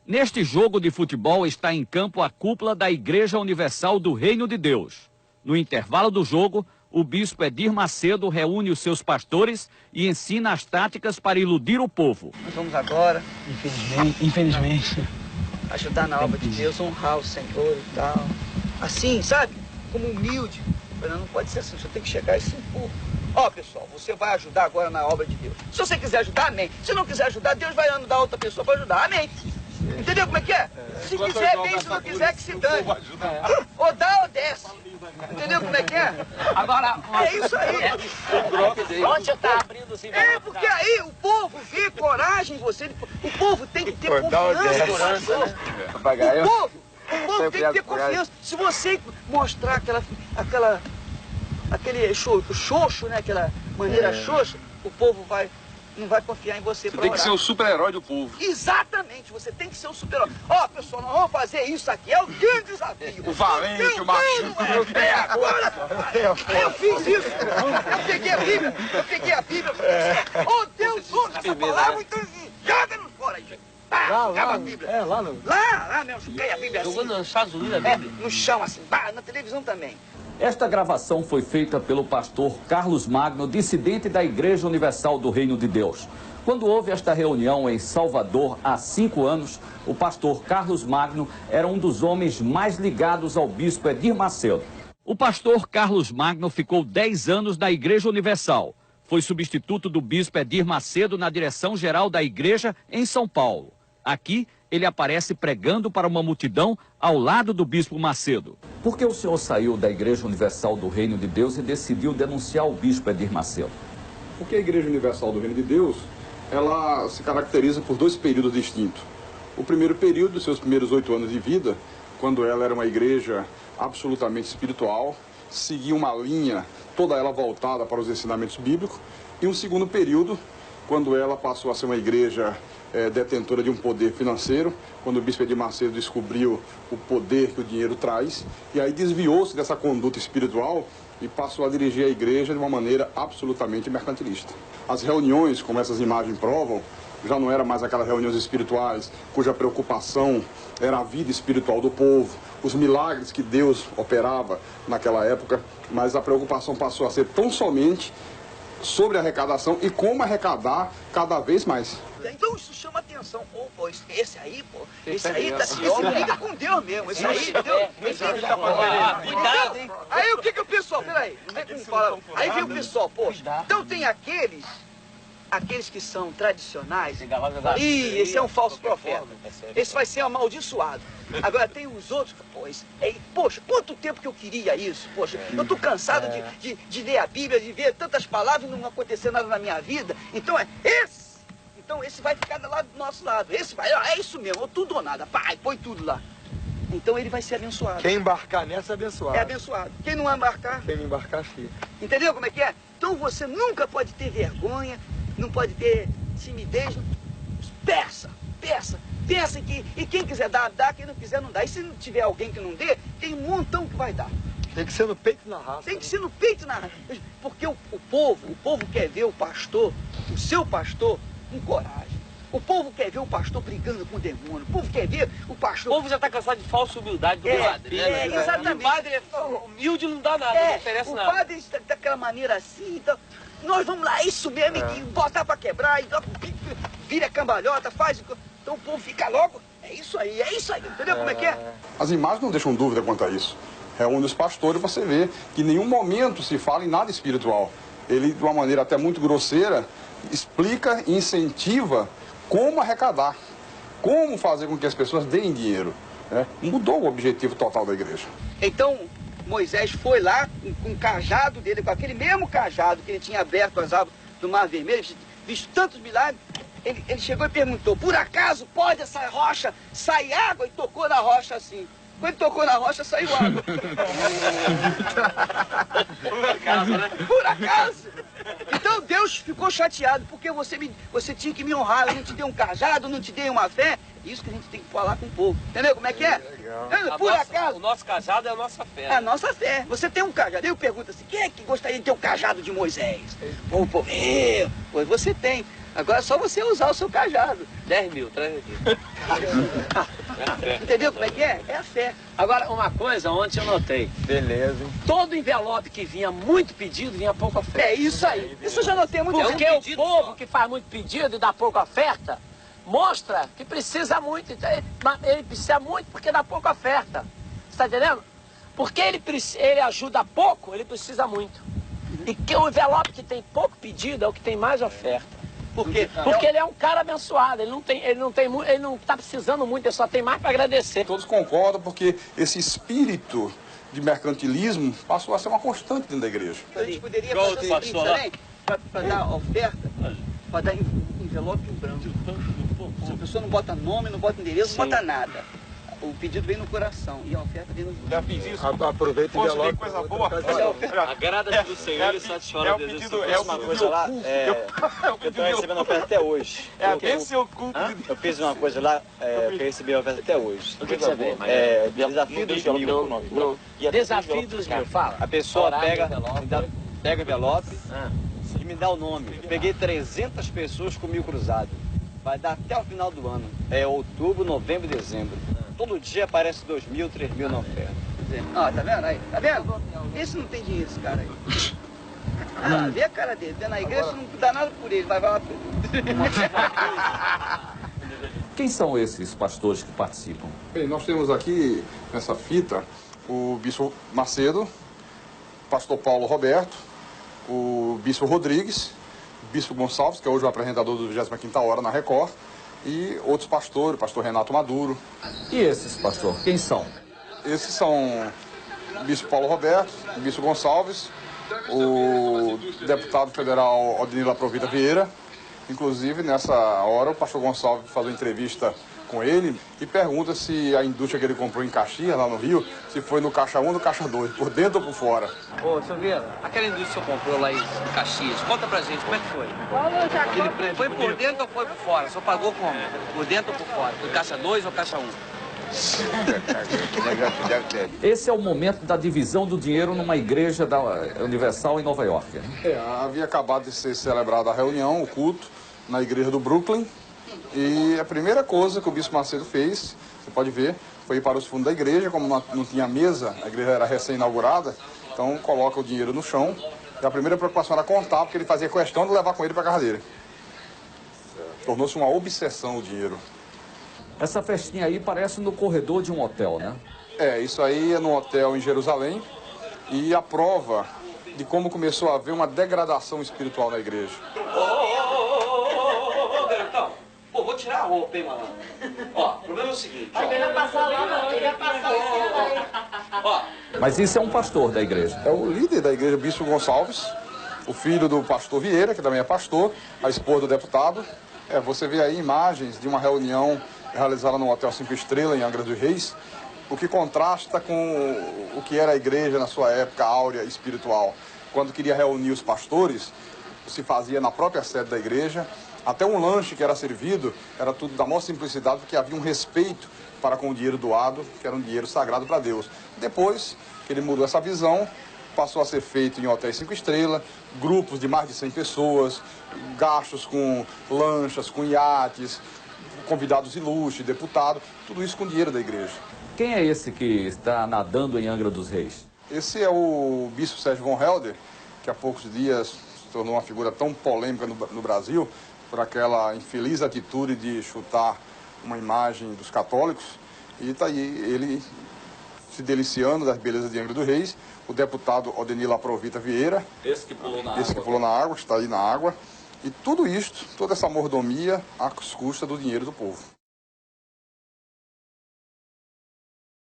Neste jogo de futebol está em campo a cúpula da Igreja Universal do Reino de Deus. No intervalo do jogo, o bispo Edir Macedo reúne os seus pastores e ensina as táticas para iludir o povo. Nós vamos agora, infelizmente, ajudar na obra de Deus, honrar o Senhor e tal. Assim, sabe? Como humilde. Mas não pode ser assim, você tem que chegar e se impor. Ó, pessoal, você vai ajudar agora na obra de Deus. Se você quiser ajudar, amém. Se não quiser ajudar, Deus vai andar outra pessoa para ajudar, amém. Entendeu como é que é? Se quiser, bem, se não quiser, que se dane. Ou dá ou desce. Entendeu como é que é? Agora, é isso aí. Onde você tá abrindo assim? É, porque aí o povo vê coragem em você. O povo tem que ter confiança. O povo tem que ter confiança. Se você mostrar aquele xoxo, né? Aquela maneira xoxa, o povo não vai confiar em você. Você tem que ser o super-herói do povo. Exatamente, você tem que ser o super-herói. Ó, pessoal, nós vamos fazer isso aqui, é o grande desafio. O valente, o macho. Agora, eu fiz isso. Eu peguei a Bíblia. Oh, Deus, usa essa palavra, então joga-nos fora aí, gente. Lá, a Bíblia. Lá mesmo, joguei a Bíblia assim. Jogando nos Estados Unidos a Bíblia? No chão, assim, na televisão também. Esta gravação foi feita pelo pastor Carlos Magno, dissidente da Igreja Universal do Reino de Deus. Quando houve esta reunião em Salvador há 5 anos, o pastor Carlos Magno era um dos homens mais ligados ao bispo Edir Macedo. O pastor Carlos Magno ficou 10 anos na Igreja Universal. Foi substituto do bispo Edir Macedo na direção-geral da igreja em São Paulo. Aqui, ele aparece pregando para uma multidão ao lado do bispo Macedo. Por que o senhor saiu da Igreja Universal do Reino de Deus e decidiu denunciar o bispo Edir Macedo? Porque a Igreja Universal do Reino de Deus, ela se caracteriza por 2 períodos distintos. O primeiro período, seus primeiros 8 anos de vida, quando ela era uma igreja absolutamente espiritual, seguia uma linha, toda ela voltada para os ensinamentos bíblicos. E um segundo período, quando ela passou a ser uma igreja detentora de um poder financeiro, quando o bispo Edir Macedo descobriu o poder que o dinheiro traz, e aí desviou-se dessa conduta espiritual e passou a dirigir a igreja de uma maneira absolutamente mercantilista. As reuniões, como essas imagens provam, já não eram mais aquelas reuniões espirituais, cuja preocupação era a vida espiritual do povo, os milagres que Deus operava naquela época, mas a preocupação passou a ser tão somente sobre a arrecadação e como arrecadar cada vez mais. Então isso chama atenção. Pô, esse aí briga com Deus mesmo. Esse aí, Deus. Cuidado, hein? Aí o que o pessoal, peraí, não é como fala. Aí vem o pessoal, poxa. Então tem aqueles que são tradicionais. Ih, esse é um falso profeta. Esse vai ser amaldiçoado. Agora tem os outros, poxa, quanto tempo que eu queria isso, poxa. Eu tô cansado de ler a Bíblia, de ver tantas palavras e não acontecer nada na minha vida. Então esse vai ficar do nosso lado. Esse vai, é isso mesmo, tudo ou nada. Pai, põe tudo lá. Então ele vai ser abençoado. Quem embarcar nessa é abençoado. É abençoado. Quem não embarcar... Quem não embarcar, fica. Entendeu como é que é? Então você nunca pode ter vergonha, não pode ter timidez. Peça. E quem quiser dar, dá. Quem não quiser, não dá. E se não tiver alguém que não dê, tem um montão que vai dar. Tem que ser no peito e na raça. Tem que ser no peito e na raça. Porque o povo quer ver o pastor, o seu pastor, com coragem. O povo quer ver o pastor brigando com o demônio. O povo quer ver o pastor... O povo já está cansado de falsa humildade do padre. Exatamente. O padre é humilde, não dá nada, não oferece nada. O padre está daquela maneira assim, então... Nós vamos lá, isso mesmo, e botar para quebrar, e vira cambalhota, faz... Então o povo fica logo, é isso aí, entendeu como é que é? As imagens não deixam dúvida quanto a isso. Reúne os pastores, você vê que em nenhum momento se fala em nada espiritual. Ele, de uma maneira até muito grosseira, explica e incentiva como arrecadar, como fazer com que as pessoas deem dinheiro. Né? Mudou o objetivo total da igreja. Então, Moisés foi lá com o cajado dele, com aquele mesmo cajado que ele tinha aberto as águas do Mar Vermelho, visto tantos milagres. Ele chegou e perguntou, por acaso pode essa rocha sair água? E tocou na rocha assim. Quando tocou na rocha, saiu água. Por acaso, né? Por acaso. Então Deus ficou chateado, porque você tinha que me honrar. Eu não te dei um cajado, não te dei uma fé. Isso que a gente tem que falar com o povo. Entendeu como é que é? Por acaso. O nosso cajado é a nossa fé. A nossa fé. Você tem um cajado. Eu pergunto assim, quem é que gostaria de ter o cajado de Moisés? O povo, pois você tem. Agora é só você usar o seu cajado. 10 mil, traz aqui. Entendeu como é que é? É a fé. Agora, uma coisa, ontem eu notei. Beleza. Todo envelope que vinha muito pedido, vinha pouca oferta. É isso aí. Isso eu já notei muito. Porque o povo que faz muito pedido e dá pouca oferta, mostra que precisa muito. Ele precisa muito porque dá pouca oferta. Você está entendendo? Porque ele ajuda pouco, ele precisa muito. E que o envelope que tem pouco pedido é o que tem mais oferta. Por quê? Porque ele é um cara abençoado, ele não está precisando muito, ele só tem mais para agradecer. Todos concordam porque esse espírito de mercantilismo passou a ser uma constante dentro da igreja. A gente poderia fazer o seguinte também, para dar oferta, para dar envelope em branco. Se a pessoa não bota nome, não bota endereço, não bota nada. O pedido vem no coração e a oferta vem no... Já fiz isso. Aproveita e envelope. Coisa boa. Agrada-te do Senhor e satisfaz o desejo do seu É o coração. pedido lá. Eu estou recebendo oferta até hoje. Esse é o culto de Deus. Eu fiz uma coisa lá que eu recebi a oferta até hoje. O que você vê? Desafio dos mil. Desafio dos mil, fala. A pessoa Orar no pega envelope. o envelope e me dá o nome. Eu peguei 300 pessoas com 1000 cruzado. Vai dar até o final do ano. É outubro, novembro e dezembro. Todo dia aparece 2.000, 3.000 na oferta. Ó, tá vendo aí? Tá vendo? Esse não tem dinheiro, esse cara aí. Ah, vê a cara dele. Vê na igreja, não dá nada por ele. Vai lá por ele. Quem são esses pastores que participam? Bem, nós temos aqui nessa fita o bispo Macedo, o pastor Paulo Roberto, o bispo Rodrigues, o bispo Gonçalves, que é hoje o apresentador do 25ª Hora na Record, e outros pastores, o pastor Renato Maduro. E esses, pastor, quem são? Esses são o bispo Paulo Roberto, o bispo Gonçalves, o deputado federal Odenir Laprovita Vieira. Inclusive, nessa hora, o pastor Gonçalves faz uma entrevista com ele e pergunta se a indústria que ele comprou em Caxias, lá no Rio, se foi no caixa 1 ou no caixa 2, por dentro ou por fora. Ô, Silveira, aquela indústria que você comprou lá em Caxias, conta pra gente, como é que foi? Ele foi por dentro ou foi por fora? O senhor pagou como? Por dentro ou por fora? Foi caixa 2 ou caixa 1? Esse é o momento da divisão do dinheiro numa igreja da Universal em Nova York. Havia acabado de ser celebrada a reunião, o culto, na igreja do Brooklyn. E a primeira coisa que o bispo Macedo fez, você pode ver, foi ir para os fundos da igreja. Como não tinha mesa, a igreja era recém-inaugurada, então coloca o dinheiro no chão. E a primeira preocupação era contar, porque ele fazia questão de levar com ele para a casa dele. Tornou-se uma obsessão o dinheiro. Essa festinha aí parece no corredor de um hotel, né? Isso aí é no hotel em Jerusalém. E a prova de como começou a haver uma degradação espiritual na igreja. Garotão, pô, vou tirar a roupa, hein, malandro? Ó, o problema é o seguinte, ó. Ele vai passar lá, não. Ele vai passar lá. Ó, Mas isso é um pastor da igreja. É o líder da igreja, bispo Gonçalves, o filho do pastor Vieira, que também é pastor, a esposa do deputado. Você vê aí imagens de uma reunião realizada no Hotel 5 Estrelas, em Angra dos Reis, o que contrasta com o que era a igreja na sua época áurea espiritual. Quando queria reunir os pastores, se fazia na própria sede da igreja. Até um lanche que era servido era tudo da maior simplicidade, porque havia um respeito para com o dinheiro doado, que era um dinheiro sagrado para Deus. Depois que ele mudou essa visão, passou a ser feito em hotéis 5 estrelas, grupos de mais de 100 pessoas, gastos com lanchas, com iates, convidados ilustres, deputados, tudo isso com dinheiro da igreja. Quem é esse que está nadando em Angra dos Reis? Esse é o bispo Sérgio von Helder, que há poucos dias se tornou uma figura tão polêmica no Brasil, por aquela infeliz atitude de chutar uma imagem dos católicos. E está aí ele se deliciando das belezas de Angra dos Reis, o deputado Odenir Laprovita Vieira, Esse que pulou na água. esse que pulou na água, está aí na água. E tudo isto, toda essa mordomia, às custas do dinheiro do povo.